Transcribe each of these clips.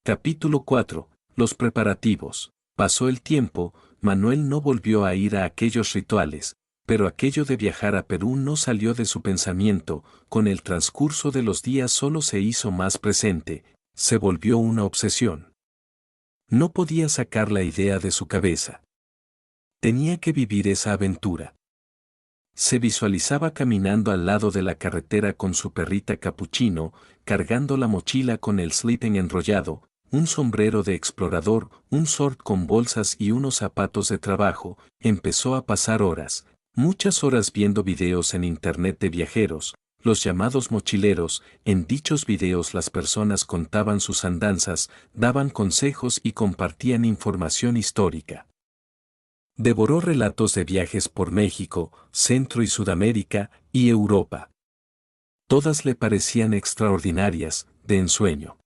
Capítulo 4. Los preparativos. Pasó el tiempo, Manuel no volvió a ir a aquellos rituales, pero aquello de viajar a Perú no salió de su pensamiento, con el transcurso de los días solo se hizo más presente, se volvió una obsesión. No podía sacar la idea de su cabeza. Tenía que vivir esa aventura. Se visualizaba caminando al lado de la carretera con su perrita Capuchino, cargando la mochila con el sleeping enrollado, un sombrero de explorador, un short con bolsas y unos zapatos de trabajo. Empezó a pasar horas, muchas horas viendo videos en internet de viajeros, los llamados mochileros. En dichos videos las personas contaban sus andanzas, daban consejos y compartían información histórica. Devoró relatos de viajes por México, Centro y Sudamérica, y Europa. Todas le parecían extraordinarias, de ensueño.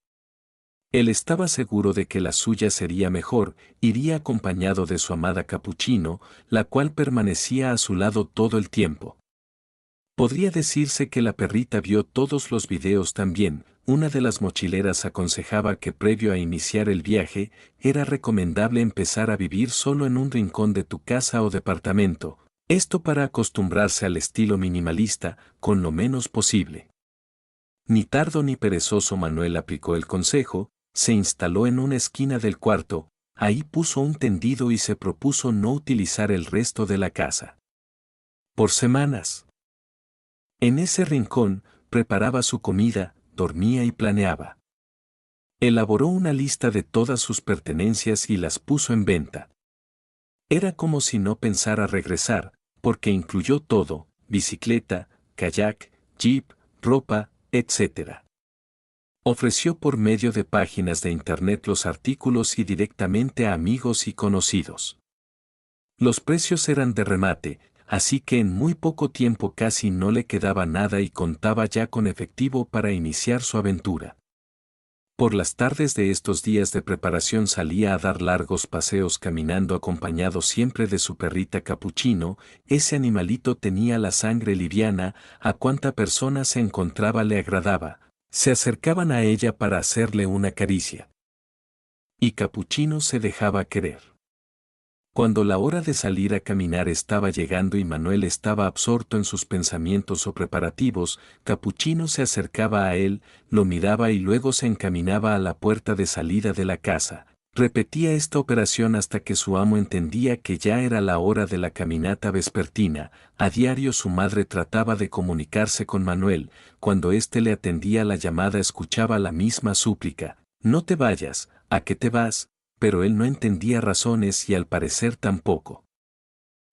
Él estaba seguro de que la suya sería mejor, iría acompañado de su amada Capuchino, la cual permanecía a su lado todo el tiempo. Podría decirse que la perrita vio todos los videos también. Una de las mochileras aconsejaba que previo a iniciar el viaje, era recomendable empezar a vivir solo en un rincón de tu casa o departamento, esto para acostumbrarse al estilo minimalista, con lo menos posible. Ni tardo ni perezoso Manuel aplicó el consejo, se instaló en una esquina del cuarto, ahí puso un tendido y se propuso no utilizar el resto de la casa. Por semanas. En ese rincón, preparaba su comida, dormía y planeaba. Elaboró una lista de todas sus pertenencias y las puso en venta. Era como si no pensara regresar, porque incluyó todo: bicicleta, kayak, jeep, ropa, etc. Ofreció por medio de páginas de internet los artículos y directamente a amigos y conocidos. Los precios eran de remate, así que en muy poco tiempo casi no le quedaba nada y contaba ya con efectivo para iniciar su aventura. Por las tardes de estos días de preparación salía a dar largos paseos caminando acompañado siempre de su perrita Capuchino. Ese animalito tenía la sangre liviana, a cuanta persona se encontraba le agradaba, se acercaban a ella para hacerle una caricia. Y Capuchino se dejaba querer. Cuando la hora de salir a caminar estaba llegando y Manuel estaba absorto en sus pensamientos o preparativos, Capuchino se acercaba a él, lo miraba y luego se encaminaba a la puerta de salida de la casa. Repetía esta operación hasta que su amo entendía que ya era la hora de la caminata vespertina. A diario su madre trataba de comunicarse con Manuel. Cuando éste le atendía la llamada escuchaba la misma súplica: «No te vayas, ¿a qué te vas?», pero él no entendía razones y al parecer tampoco.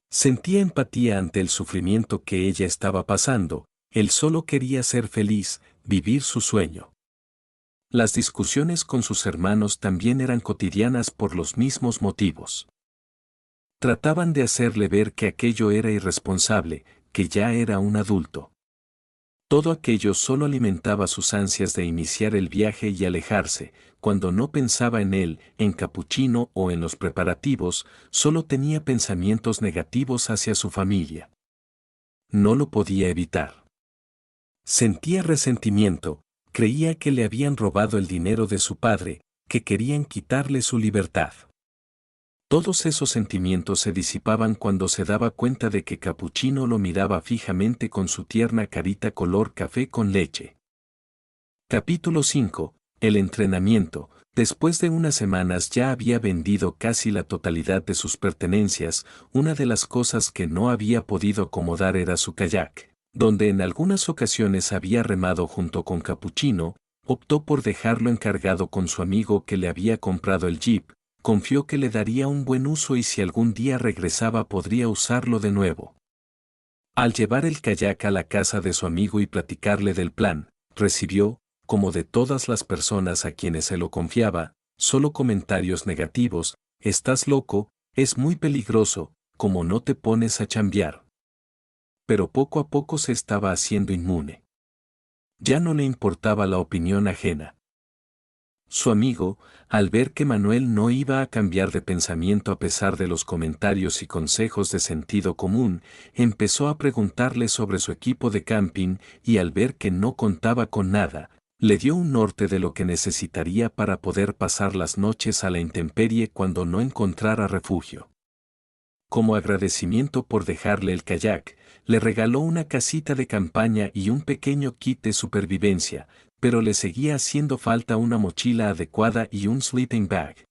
Sentía empatía ante el sufrimiento que ella estaba pasando. Él solo quería ser feliz, vivir su sueño. Las discusiones con sus hermanos también eran cotidianas por los mismos motivos. Trataban de hacerle ver que aquello era irresponsable, que ya era un adulto. Todo aquello solo alimentaba sus ansias de iniciar el viaje y alejarse. Cuando no pensaba en él, en Capuchino o en los preparativos, solo tenía pensamientos negativos hacia su familia. No lo podía evitar. Sentía resentimiento, creía que le habían robado el dinero de su padre, que querían quitarle su libertad. Todos esos sentimientos se disipaban cuando se daba cuenta de que Capuchino lo miraba fijamente con su tierna carita color café con leche. Capítulo 5. El entrenamiento. Después de unas semanas ya había vendido casi la totalidad de sus pertenencias. Una de las cosas que no había podido acomodar era su kayak, donde en algunas ocasiones había remado junto con Capuchino. Optó por dejarlo encargado con su amigo que le había comprado el jeep. Confió que le daría un buen uso y si algún día regresaba podría usarlo de nuevo. Al llevar el kayak a la casa de su amigo y platicarle del plan, recibió, como de todas las personas a quienes se lo confiaba, solo comentarios negativos: «Estás loco, es muy peligroso, ¿cómo no te pones a chambear?». Pero poco a poco se estaba haciendo inmune. Ya no le importaba la opinión ajena. Su amigo, al ver que Manuel no iba a cambiar de pensamiento a pesar de los comentarios y consejos de sentido común, empezó a preguntarle sobre su equipo de camping y al ver que no contaba con nada, Le dio un norte de lo que necesitaría para poder pasar las noches a la intemperie cuando no encontrara refugio. Como agradecimiento por dejarle el kayak, le regaló una casita de campaña y un pequeño kit de supervivencia, pero le seguía haciendo falta una mochila adecuada y un sleeping bag.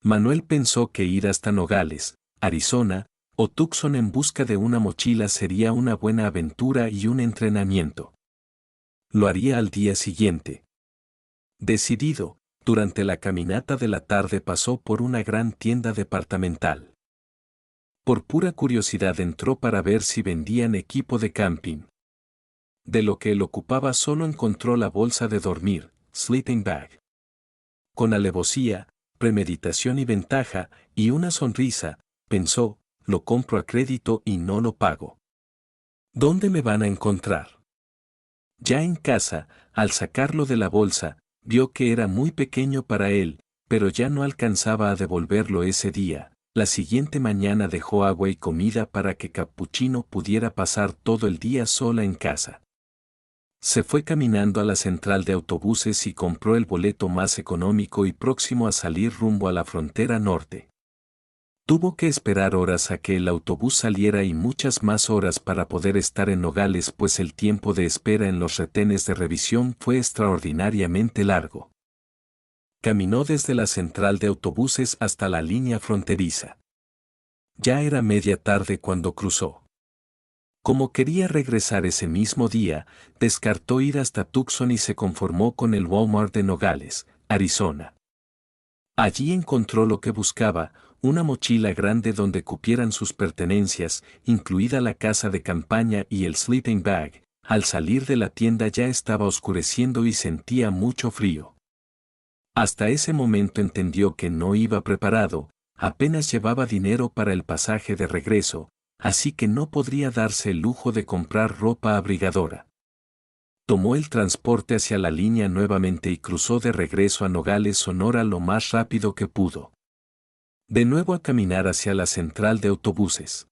Manuel pensó que ir hasta Nogales, Arizona, o Tucson en busca de una mochila sería una buena aventura y un entrenamiento. Lo haría al día siguiente. Decidido, durante la caminata de la tarde pasó por una gran tienda departamental. Por pura curiosidad entró para ver si vendían equipo de camping. De lo que él ocupaba solo encontró la bolsa de dormir, sleeping bag. Con alevosía, premeditación y ventaja, y una sonrisa, pensó, lo compro a crédito y no lo pago. ¿Dónde me van a encontrar? Ya en casa, al sacarlo de la bolsa, vio que era muy pequeño para él, pero ya no alcanzaba a devolverlo ese día. La siguiente mañana dejó agua y comida para que Cappuccino pudiera pasar todo el día sola en casa. Se fue caminando a la central de autobuses y compró el boleto más económico y próximo a salir rumbo a la frontera norte. Tuvo que esperar horas a que el autobús saliera y muchas más horas para poder estar en Nogales, pues el tiempo de espera en los retenes de revisión fue extraordinariamente largo. Caminó desde la central de autobuses hasta la línea fronteriza. Ya era media tarde cuando cruzó. Como quería regresar ese mismo día, descartó ir hasta Tucson y se conformó con el Walmart de Nogales, Arizona. Allí encontró lo que buscaba, una mochila grande donde cupieran sus pertenencias, incluida la casa de campaña y el sleeping bag. Al salir de la tienda ya estaba oscureciendo y sentía mucho frío. Hasta ese momento entendió que no iba preparado, apenas llevaba dinero para el pasaje de regreso, así que no podría darse el lujo de comprar ropa abrigadora. Tomó el transporte hacia la línea nuevamente y cruzó de regreso a Nogales, Sonora lo más rápido que pudo. De nuevo a caminar hacia la central de autobuses.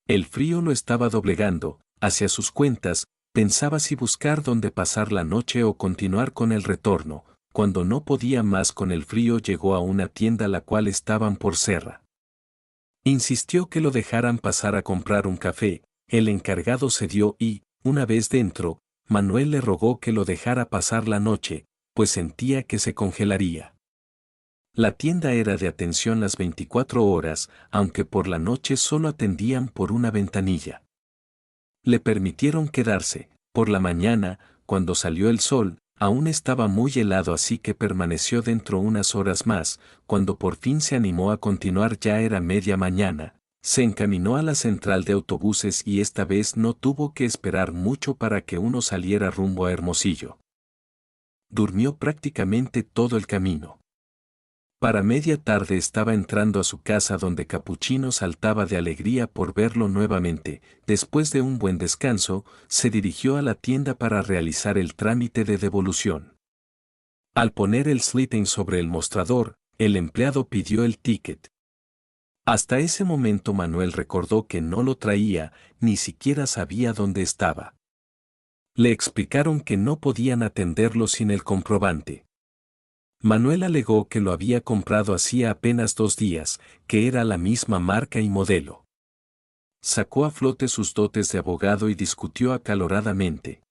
El frío lo estaba doblegando, hacia sus cuentas, pensaba si buscar dónde pasar la noche o continuar con el retorno. Cuando no podía más con el frío llegó a una tienda la cual estaban por cerrar. Insistió que lo dejaran pasar a comprar un café, el encargado cedió y, una vez dentro, Manuel le rogó que lo dejara pasar la noche, pues sentía que se congelaría. La tienda era de atención las 24 horas, aunque por la noche solo atendían por una ventanilla. Le permitieron quedarse. Por la mañana, cuando salió el sol, aún estaba muy helado, así que permaneció dentro unas horas más. Cuando por fin se animó a continuar ya era media mañana. Se encaminó a la central de autobuses y esta vez no tuvo que esperar mucho para que uno saliera rumbo a Hermosillo. Durmió prácticamente todo el camino. Para media tarde estaba entrando a su casa donde Cappuccino saltaba de alegría por verlo nuevamente. Después de un buen descanso, se dirigió a la tienda para realizar el trámite de devolución. Al poner el sleeping sobre el mostrador, el empleado pidió el ticket. Hasta ese momento Manuel recordó que no lo traía, ni siquiera sabía dónde estaba. Le explicaron que no podían atenderlo sin el comprobante. Manuel alegó que lo había comprado hacía apenas 2 días, que era la misma marca y modelo. Sacó a flote sus dotes de abogado y discutió acaloradamente.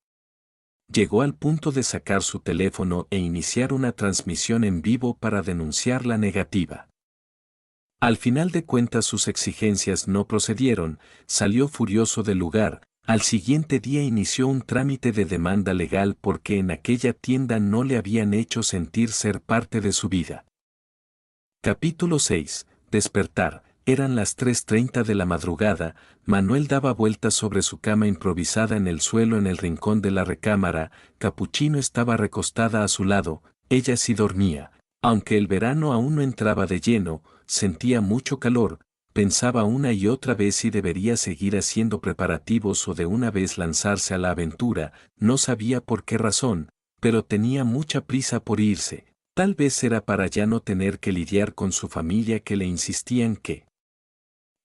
Llegó al punto de sacar su teléfono e iniciar una transmisión en vivo para denunciar la negativa. Al final de cuentas sus exigencias no procedieron, salió furioso del lugar. Al siguiente día inició un trámite de demanda legal porque en aquella tienda no le habían hecho sentir ser parte de su vida. Capítulo 6. Despertar. Eran las 3:30 de la madrugada, Manuel daba vueltas sobre su cama improvisada en el suelo en el rincón de la recámara, Cappuccino estaba recostada a su lado, ella sí dormía. Aunque el verano aún no entraba de lleno, sentía mucho calor. Pensaba una y otra vez si debería seguir haciendo preparativos o de una vez lanzarse a la aventura, no sabía por qué razón, pero tenía mucha prisa por irse. Tal vez era para ya no tener que lidiar con su familia que le insistían que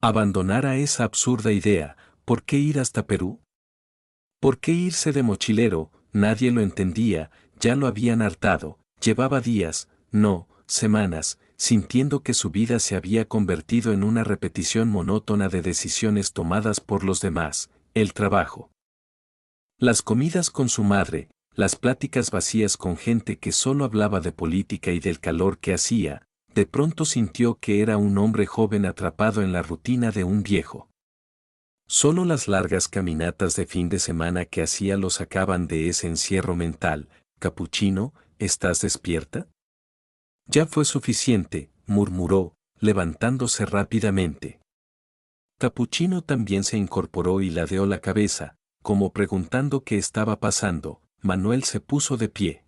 abandonara esa absurda idea. ¿Por qué ir hasta Perú? ¿Por qué irse de mochilero? nadie lo entendía, ya lo habían hartado, llevaba días, no, semanas, sintiendo que su vida se había convertido en una repetición monótona de decisiones tomadas por los demás, el trabajo. Las comidas con su madre, las pláticas vacías con gente que solo hablaba de política y del calor que hacía, de pronto sintió que era un hombre joven atrapado en la rutina de un viejo. Solo las largas caminatas de fin de semana que hacía lo sacaban de ese encierro mental. «Capuchino, ¿estás despierta?» «Ya fue suficiente», murmuró, levantándose rápidamente. Capuchino también se incorporó y ladeó la cabeza, como preguntando qué estaba pasando. Manuel se puso de pie.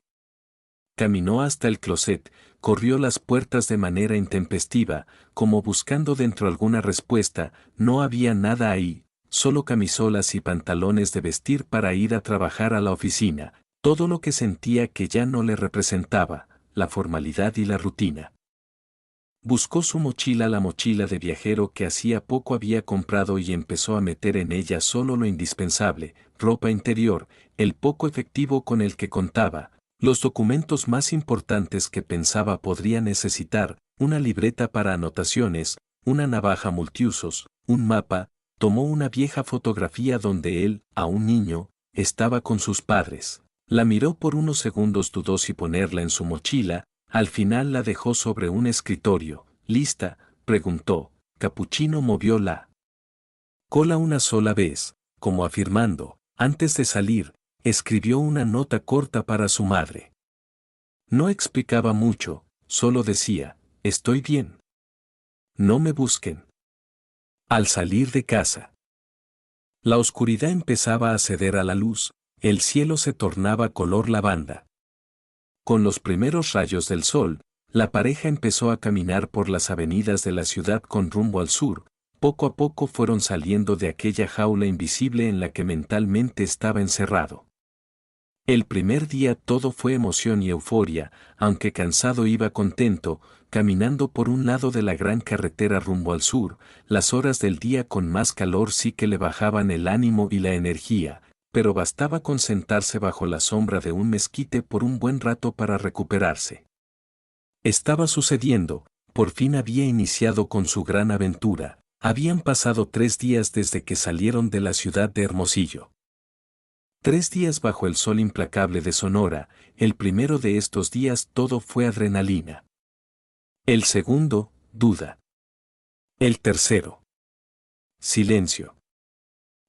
Caminó hasta el closet, corrió las puertas de manera intempestiva, como buscando dentro alguna respuesta. No había nada ahí, solo camisolas y pantalones de vestir para ir a trabajar a la oficina, todo lo que sentía que ya no le representaba, la formalidad y la rutina. Buscó su mochila, la mochila de viajero que hacía poco había comprado, y empezó a meter en ella solo lo indispensable: ropa interior, el poco efectivo con el que contaba, los documentos más importantes que pensaba podría necesitar, una libreta para anotaciones, una navaja multiusos, un mapa. Tomó una vieja fotografía donde él, aún niño, estaba con sus padres. La miró por unos segundos, dudó si ponerla en su mochila. Al final la dejó sobre un escritorio. «¿Lista?», preguntó. Capuchino movió la cola una sola vez, como afirmando. Antes de salir, escribió una nota corta para su madre. No explicaba mucho, solo decía: «Estoy bien. No me busquen». Al salir de casa, la oscuridad empezaba a ceder a la luz, el cielo se tornaba color lavanda. Con los primeros rayos del sol, la pareja empezó a caminar por las avenidas de la ciudad con rumbo al sur. Poco a poco fueron saliendo de aquella jaula invisible en la que mentalmente estaba encerrado. El primer día todo fue emoción y euforia, aunque cansado iba contento, caminando por un lado de la gran carretera rumbo al sur. Las horas del día con más calor sí que le bajaban el ánimo y la energía, pero bastaba con sentarse bajo la sombra de un mezquite por un buen rato para recuperarse. Estaba sucediendo, por fin había iniciado con su gran aventura. Habían pasado 3 días desde que salieron de la ciudad de Hermosillo. 3 días bajo el sol implacable de Sonora. El primero de estos días todo fue adrenalina. El segundo, duda. El tercero, silencio.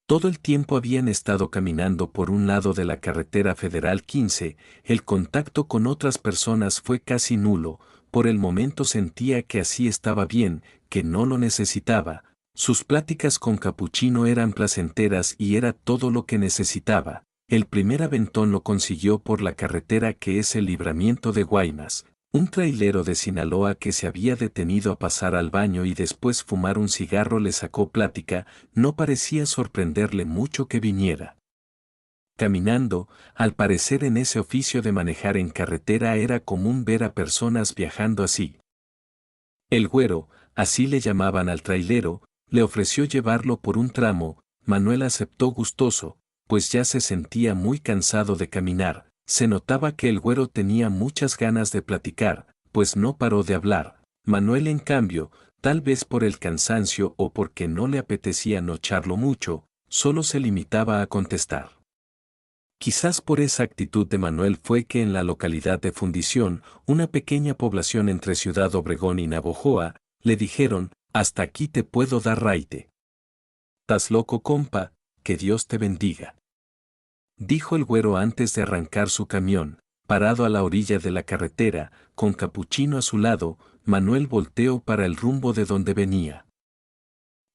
Todo el tiempo habían estado caminando por un lado de la carretera federal 15, el contacto con otras personas fue casi nulo. Por el momento sentía que así estaba bien, que no lo necesitaba. Sus pláticas con Capuchino eran placenteras y era todo lo que necesitaba. El primer aventón lo consiguió por la carretera que es el libramiento de Guaymas. Un trailero de Sinaloa que se había detenido a pasar al baño y después fumar un cigarro le sacó plática. No parecía sorprenderle mucho que viniera. Caminando, al parecer en ese oficio de manejar en carretera era común ver a personas viajando así. El güero, así le llamaban al trailero, le ofreció llevarlo por un tramo. Manuel aceptó gustoso, pues ya se sentía muy cansado de caminar. Se notaba que el güero tenía muchas ganas de platicar, pues no paró de hablar. Manuel, en cambio, tal vez por el cansancio o porque no le apetecía nocharlo mucho, solo se limitaba a contestar. Quizás por esa actitud de Manuel fue que en la localidad de Fundición, una pequeña población entre Ciudad Obregón y Navojoa, le dijeron: «Hasta aquí te puedo dar raite». «¿Tas loco, compa? Que Dios te bendiga», dijo el güero antes de arrancar su camión. Parado a la orilla de la carretera, con Capuchino a su lado, Manuel volteó para el rumbo de donde venía.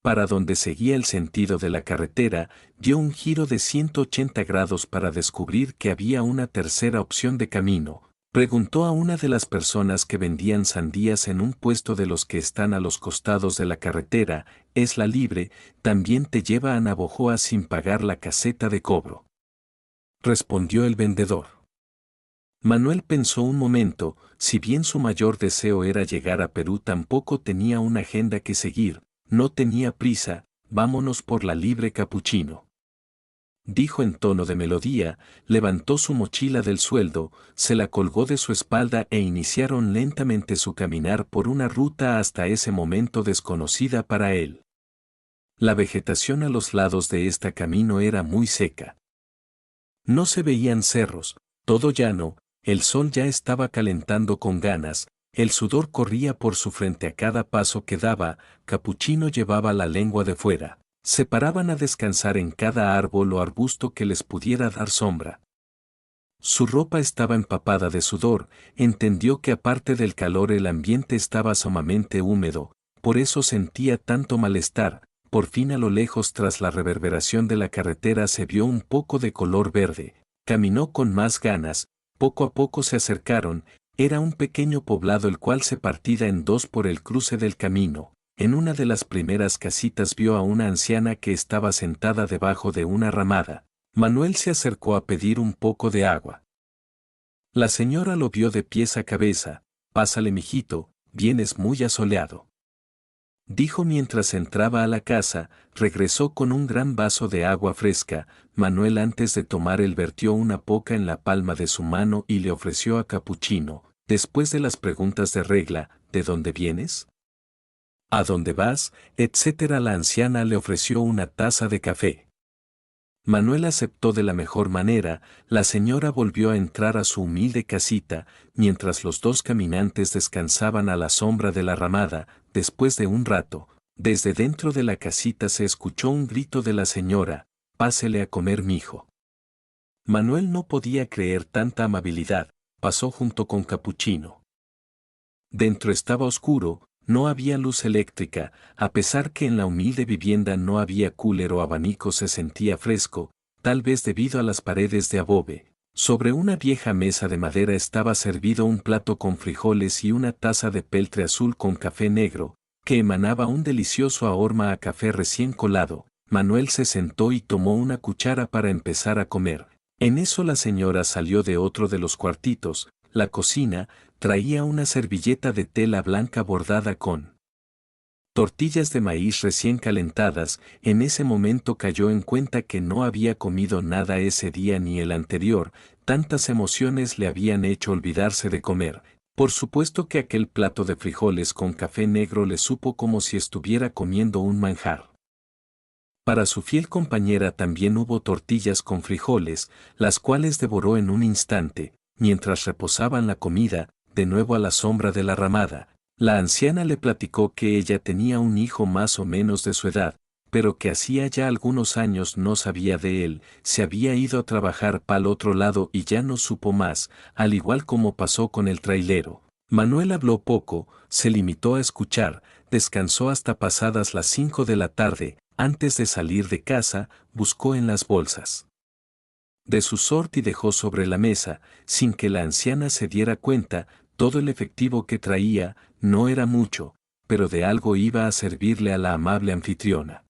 Para donde seguía el sentido de la carretera, dio un giro de 180 grados para descubrir que había una tercera opción de camino. Preguntó a una de las personas que vendían sandías en un puesto de los que están a los costados de la carretera: «¿Es la libre? También te lleva a Navojoa sin pagar la caseta de cobro», respondió el vendedor. Manuel pensó un momento. Si bien su mayor deseo era llegar a Perú, tampoco tenía una agenda que seguir. No tenía prisa. «Vámonos por la libre, Capuchino». dijo en tono de melodía, levantó su mochila del sueldo, se la colgó de su espalda e iniciaron lentamente su caminar por una ruta hasta ese momento desconocida para él. La vegetación a los lados de este camino era muy seca. No se veían cerros, todo llano, el sol ya estaba calentando con ganas, el sudor corría por su frente a cada paso que daba, Capuchino llevaba la lengua de fuera. Se paraban a descansar en cada árbol o arbusto que les pudiera dar sombra. Su ropa estaba empapada de sudor, entendió que aparte del calor el ambiente estaba sumamente húmedo, por eso sentía tanto malestar. Por fin a lo lejos tras la reverberación de la carretera se vio un poco de color verde, caminó con más ganas, poco a poco se acercaron, era un pequeño poblado el cual se partía en dos por el cruce del camino. En una de las primeras casitas vio a una anciana que estaba sentada debajo de una ramada. Manuel se acercó a pedir un poco de agua. La señora lo vio de pies a cabeza. «Pásale, mijito, vienes muy asoleado», dijo mientras entraba a la casa. Regresó con un gran vaso de agua fresca. Manuel antes de tomar vertió una poca en la palma de su mano y le ofreció a Capuchino, después de las preguntas de regla: «¿De dónde vienes? ¿A dónde vas?», etcétera. La anciana le ofreció una taza de café. Manuel aceptó de la mejor manera. La señora volvió a entrar a su humilde casita, mientras los dos caminantes descansaban a la sombra de la ramada. Después de un rato, desde dentro de la casita se escuchó un grito de la señora: «Pásele a comer, mijo». Manuel no podía creer tanta amabilidad, pasó junto con Capuchino. Dentro estaba oscuro. No había luz eléctrica, a pesar que en la humilde vivienda no había cooler o abanico se sentía fresco, tal vez debido a las paredes de adobe. Sobre una vieja mesa de madera estaba servido un plato con frijoles y una taza de peltre azul con café negro, que emanaba un delicioso aroma a café recién colado. Manuel se sentó y tomó una cuchara para empezar a comer. En eso la señora salió de otro de los cuartitos, la cocina. Traía una servilleta de tela blanca bordada con tortillas de maíz recién calentadas. En ese momento cayó en cuenta que no había comido nada ese día ni el anterior, tantas emociones le habían hecho olvidarse de comer. Por supuesto que aquel plato de frijoles con café negro le supo como si estuviera comiendo un manjar. Para su fiel compañera también hubo tortillas con frijoles, las cuales devoró en un instante. Mientras reposaban la comida, de nuevo a la sombra de la ramada, la anciana le platicó que ella tenía un hijo más o menos de su edad, pero que hacía ya algunos años no sabía de él, se había ido a trabajar pa'l otro lado y ya no supo más, al igual como pasó con el trailero. Manuel habló poco, se limitó a escuchar, descansó hasta pasadas las 5 de la tarde. Antes de salir de casa, buscó en las bolsas de su sort y dejó sobre la mesa, sin que la anciana se diera cuenta, todo el efectivo que traía. No era mucho, pero de algo iba a servirle a la amable anfitriona.